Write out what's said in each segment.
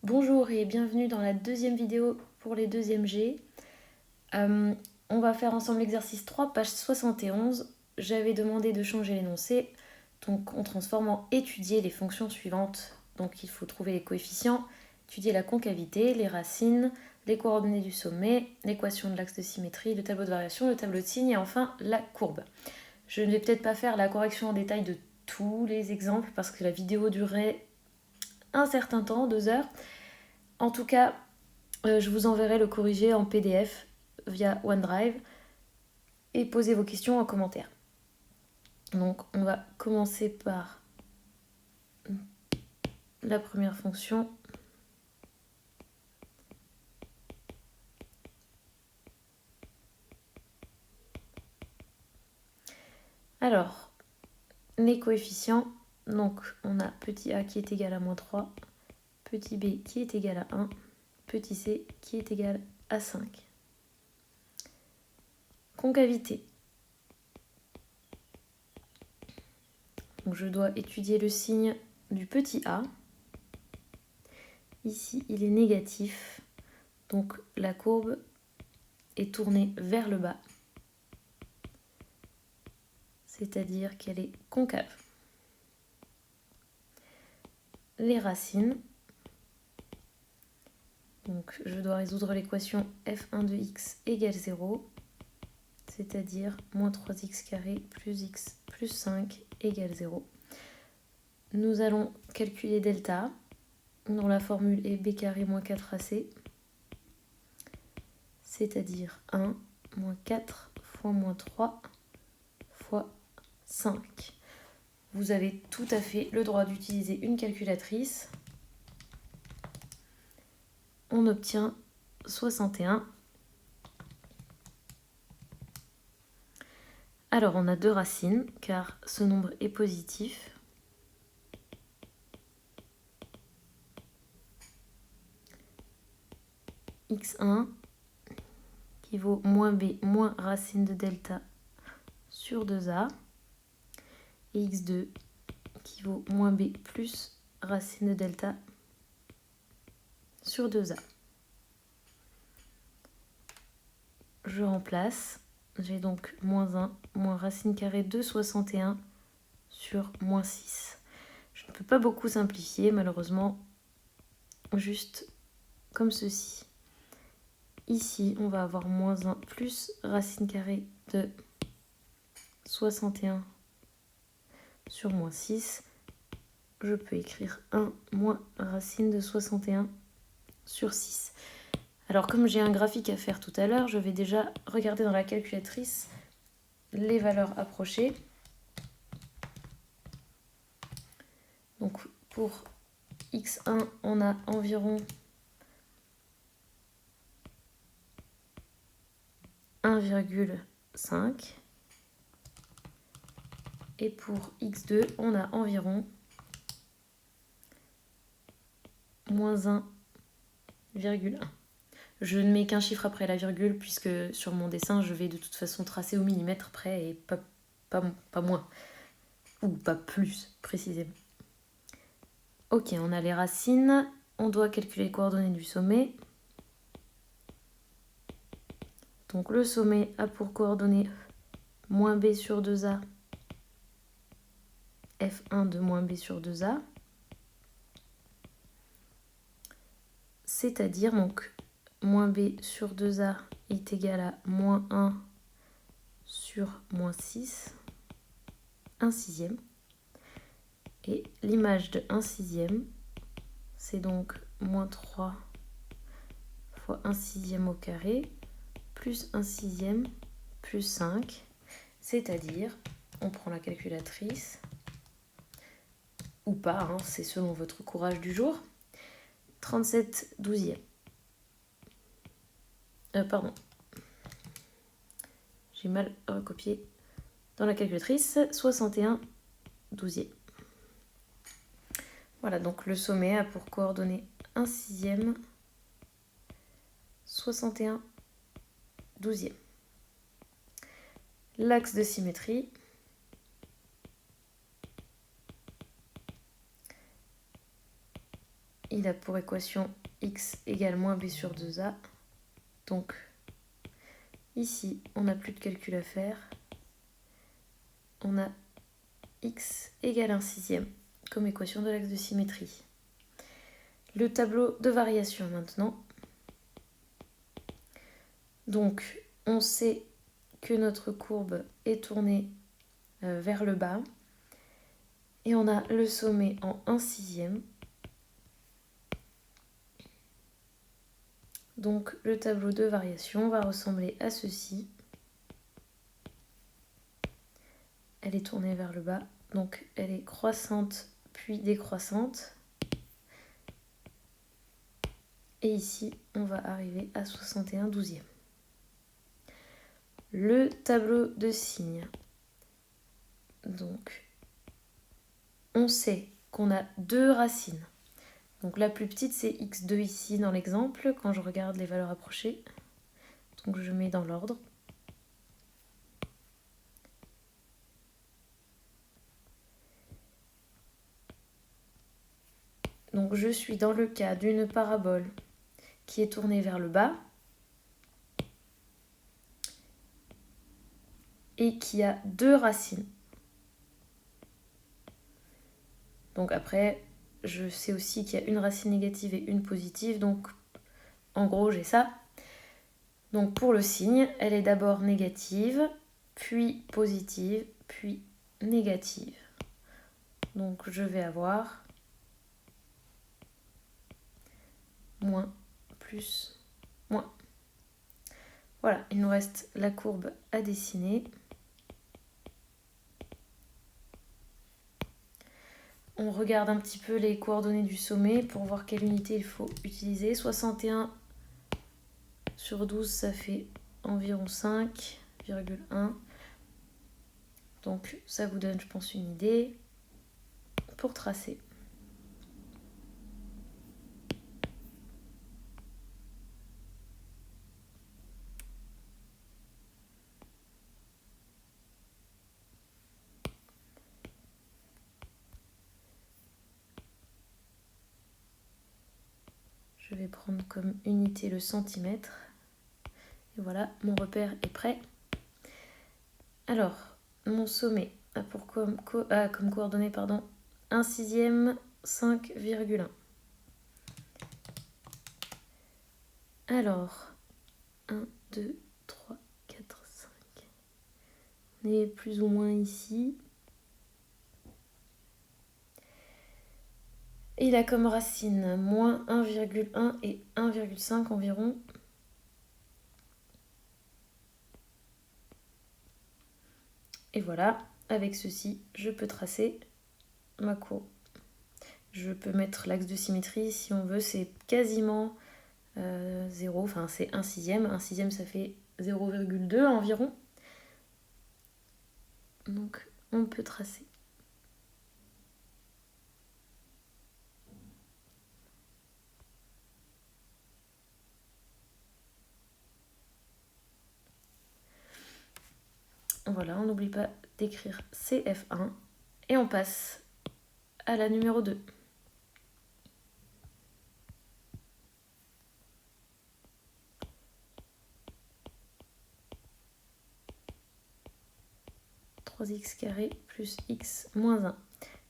Bonjour et bienvenue dans la deuxième vidéo pour les deuxièmes G. On va faire ensemble l'exercice 3, page 71. J'avais demandé de changer l'énoncé, donc on transforme en étudier les fonctions suivantes. Donc il faut trouver les coefficients, étudier la concavité, les racines, les coordonnées du sommet, l'équation de l'axe de symétrie, le tableau de variation, le tableau de signes et enfin la courbe. Je ne vais peut-être pas faire la correction en détail de tous les exemples parce que la vidéo durerait un certain temps, 2 heures. En tout cas, je vous enverrai le corrigé en PDF via OneDrive et posez vos questions en commentaire. Donc on va commencer par la première fonction. Alors, les coefficients, donc on a petit a qui est égal à moins 3, petit b qui est égal à 1, petit c qui est égal à 5. Concavité. Donc je dois étudier le signe du petit a. Ici, il est négatif, donc la courbe est tournée vers le bas, c'est-à-dire qu'elle est concave. Les racines, donc je dois résoudre l'équation f1 de x égale 0, c'est-à-dire moins 3x carré plus x plus 5 égale 0. Nous allons calculer delta, dont la formule est b carré moins 4ac, c'est-à-dire 1 moins 4 fois moins 3 fois 5. Vous avez tout à fait le droit d'utiliser une calculatrice. On obtient 61. Alors on a deux racines car ce nombre est positif. x1 qui vaut moins b moins racine de delta sur 2a et x2 qui vaut moins b plus racine de delta sur 2a. Je remplace, j'ai donc moins 1 moins racine carrée de 61 sur moins 6. Je ne peux pas beaucoup simplifier malheureusement, juste comme ceci. Ici, on va avoir moins 1 plus racine carrée de 61 sur moins 6. Je peux écrire 1 moins racine de 61 sur 6. Alors comme j'ai un graphique à faire tout à l'heure, je vais déjà regarder dans la calculatrice les valeurs approchées. Donc pour x1, on a environ 1,5 et pour x2, on a environ moins 1,1. Je ne mets qu'un chiffre après la virgule puisque sur mon dessin, je vais de toute façon tracer au millimètre près et pas moins, ou pas plus précisément. Ok, on a les racines, on doit calculer les coordonnées du sommet. Donc le sommet a pour coordonnées moins b sur 2a, f1 de moins b sur 2a. C'est-à-dire, donc, moins b sur 2a est égal à moins 1 sur moins 6, 1 sixième. Et l'image de 1 sixième, c'est donc moins 3 fois 1 sixième au carré, plus 1 sixième, plus 5. C'est-à-dire, on prend la calculatrice, ou pas, hein, c'est selon votre courage du jour, 37 douzièmes. Pardon, j'ai mal recopié dans la calculatrice, 61 douzièmes. Voilà, donc le sommet a pour coordonnées 1 sixième, 61 douzièmes. L'axe de symétrie, il a pour équation x égale moins b sur 2a. Donc ici, on n'a plus de calcul à faire. On a x égale 1/6 comme équation de l'axe de symétrie. Le tableau de variation maintenant. Donc, on sait que notre courbe est tournée vers le bas. Et on a le sommet en 1/6. Donc, le tableau de variation va ressembler à ceci. Elle est tournée vers le bas. Donc, elle est croissante puis décroissante. Et ici, on va arriver à 61/12. Le tableau de signes. Donc, on sait qu'on a deux racines. Donc la plus petite, c'est x2 ici dans l'exemple, quand je regarde les valeurs approchées. Donc je mets dans l'ordre. Donc je suis dans le cas d'une parabole qui est tournée vers le bas et qui a deux racines. Donc après, je sais aussi qu'il y a une racine négative et une positive. Donc en gros, j'ai ça. Donc pour le signe, elle est d'abord négative, puis positive, puis négative. Donc je vais avoir moins, plus, moins. Voilà, il nous reste la courbe à dessiner. On regarde un petit peu les coordonnées du sommet pour voir quelle unité il faut utiliser. 61/12, ça fait environ 5,1. Donc ça vous donne, je pense, une idée pour tracer. Je vais prendre comme unité le centimètre. Et voilà, mon repère est prêt. Alors, mon sommet a pour comme coordonnée 1/6, 5,1. Alors, 1, 2, 3, 4, 5. On est plus ou moins ici. Il a comme racine moins 1,1 et 1,5 environ. Et voilà, avec ceci, je peux tracer ma courbe. Je peux mettre l'axe de symétrie si on veut, c'est quasiment 0, enfin c'est 1/6. 1/6, ça fait 0,2 environ. Donc on peut tracer. Voilà, on n'oublie pas d'écrire CF1 et on passe à la numéro 2. X carré plus x moins 1.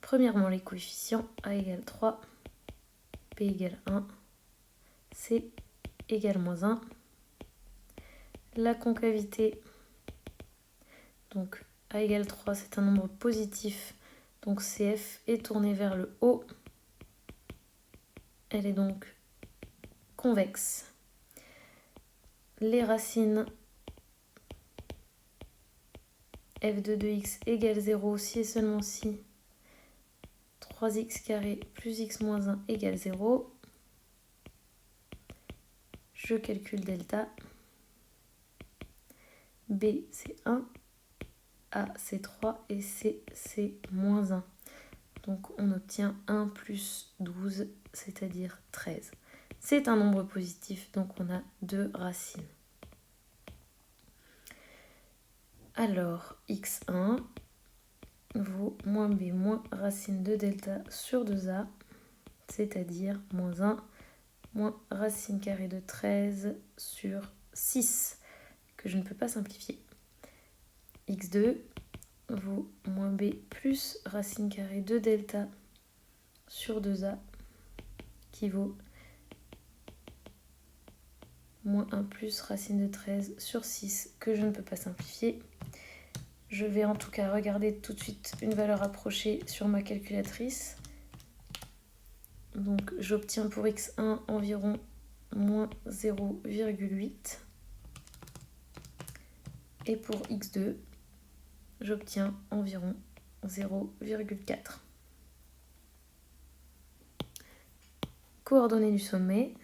Premièrement, les coefficients a égale 3, b égale 1, c égale moins 1. La concavité, donc a égale 3, c'est un nombre positif, donc CF est tournée vers le haut. Elle est donc convexe. Les racines f de 2x égale 0 si et seulement si 3x carré plus x moins 1 égale 0. Je calcule delta. B c'est 1, A c'est 3 et C c'est moins 1. Donc on obtient 1 plus 12, c'est-à-dire 13. C'est un nombre positif, donc on a deux racines. Alors, x1 vaut moins b moins racine de delta sur 2a. c'est-à-dire moins 1 moins racine carrée de 13 sur 6, que je ne peux pas simplifier. x2 vaut moins b plus racine carrée de delta sur 2a, qui vaut moins 1 plus racine de 13 sur 6, que je ne peux pas simplifier. Je vais en tout cas regarder tout de suite une valeur approchée sur ma calculatrice. Donc j'obtiens pour x1 environ moins 0,8. Et pour x2, j'obtiens environ 0,4. Coordonnées du sommet.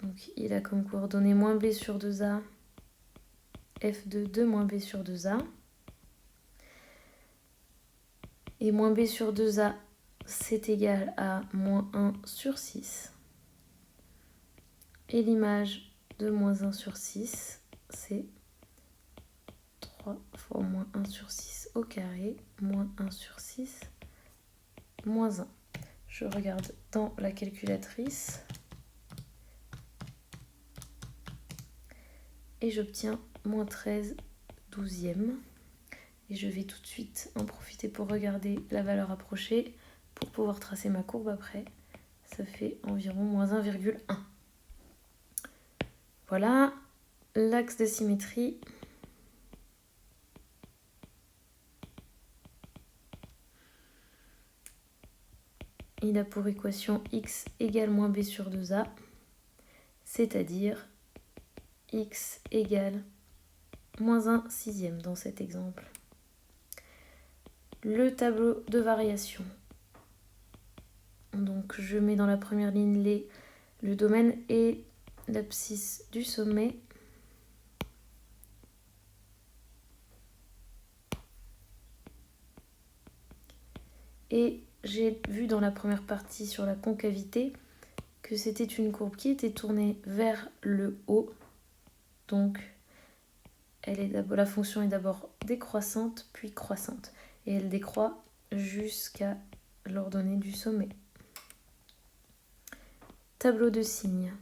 Donc il a comme coordonnées moins b sur 2a, f2 de moins b sur 2a. Et moins b sur 2a, c'est égal à moins 1 sur 6. Et l'image de moins 1 sur 6, c'est 3 fois moins 1 sur 6 au carré, moins 1 sur 6, moins 1. Je regarde dans la calculatrice. Et j'obtiens moins 13 douzièmes. Et je vais tout de suite en profiter pour regarder la valeur approchée pour pouvoir tracer ma courbe après. Ça fait environ moins 1,1. Voilà l'axe de symétrie. Il a pour équation x égale moins b sur 2a, c'est-à-dire x égale moins 1 sixième dans cet exemple. Le tableau de variation. Donc je mets dans la première ligne le domaine et l'abscisse du sommet. Et j'ai vu dans la première partie sur la concavité que c'était une courbe qui était tournée vers le haut. Donc la fonction est d'abord décroissante puis croissante. Et elle décroît jusqu'à l'ordonnée du sommet. Tableau de signes.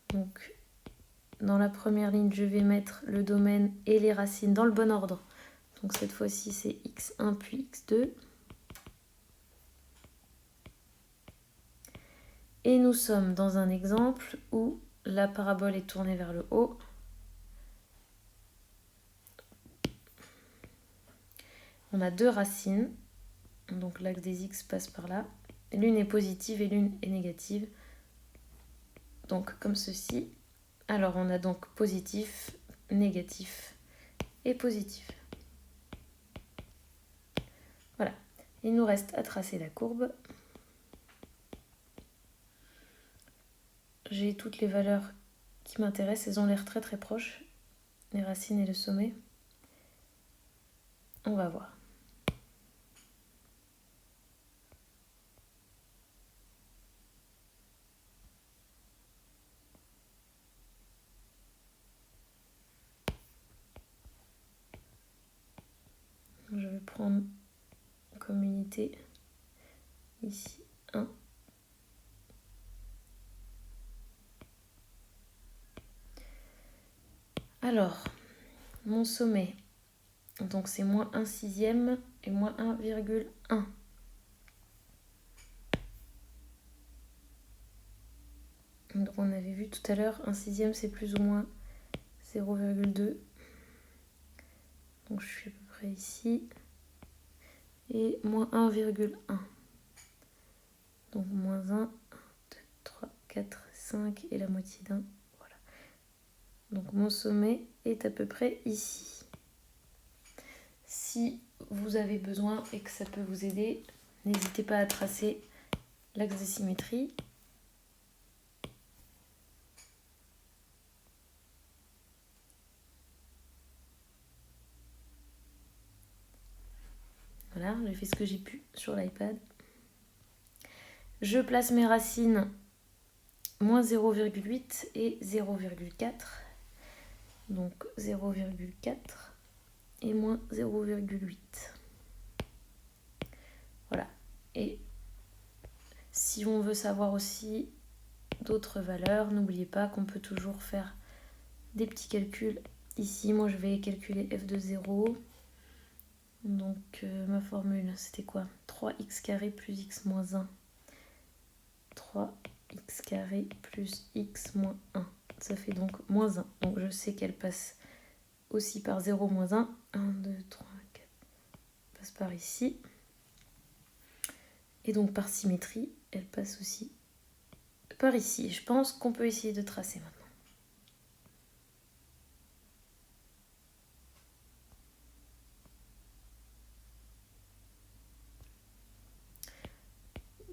Donc, dans la première ligne, je vais mettre le domaine et les racines dans le bon ordre. Donc cette fois-ci, c'est x1 puis x2. Et nous sommes dans un exemple où la parabole est tournée vers le haut. On a deux racines, donc l'axe des x passe par là. L'une est positive et l'une est négative. Donc comme ceci. Alors on a donc positif, négatif et positif. Voilà. Il nous reste à tracer la courbe. J'ai toutes les valeurs qui m'intéressent, elles ont l'air très très proches. Les racines et le sommet. On va voir. Je vais prendre comme unité ici 1. Alors, mon sommet, donc c'est moins 1 sixième et moins 1,1. Donc on avait vu tout à l'heure, 1 sixième c'est plus ou moins 0,2. Donc je suis à peu près ici. Et moins 1,1. Donc moins 1, 2, 3, 4, 5 et la moitié d'un. Voilà. Donc mon sommet est à peu près ici. Si vous avez besoin et que ça peut vous aider, n'hésitez pas à tracer l'axe de symétrie. Voilà, j'ai fait ce que j'ai pu sur l'iPad. Je place mes racines moins 0,8 et 0,4. Donc 0,4 et moins 0,8. Voilà. Et si on veut savoir aussi d'autres valeurs, n'oubliez pas qu'on peut toujours faire des petits calculs. Ici, moi, je vais calculer f de 0. Donc, ma formule, c'était quoi? 3x carré plus x moins 1. 3x carré plus x moins 1. Ça fait donc moins 1. Donc, je sais qu'elle passe aussi par 0 moins 1. 1, 2, 3, 4. Elle passe par ici. Et donc, par symétrie, elle passe aussi par ici. Je pense qu'on peut essayer de tracer maintenant.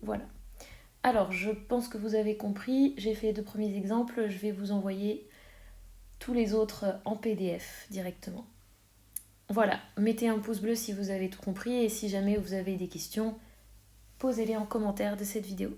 Voilà. Alors, je pense que vous avez compris. J'ai fait les 2 premiers exemples. Je vais vous envoyer tous les autres en PDF directement. Voilà, mettez un pouce bleu si vous avez tout compris et si jamais vous avez des questions, posez-les en commentaire de cette vidéo.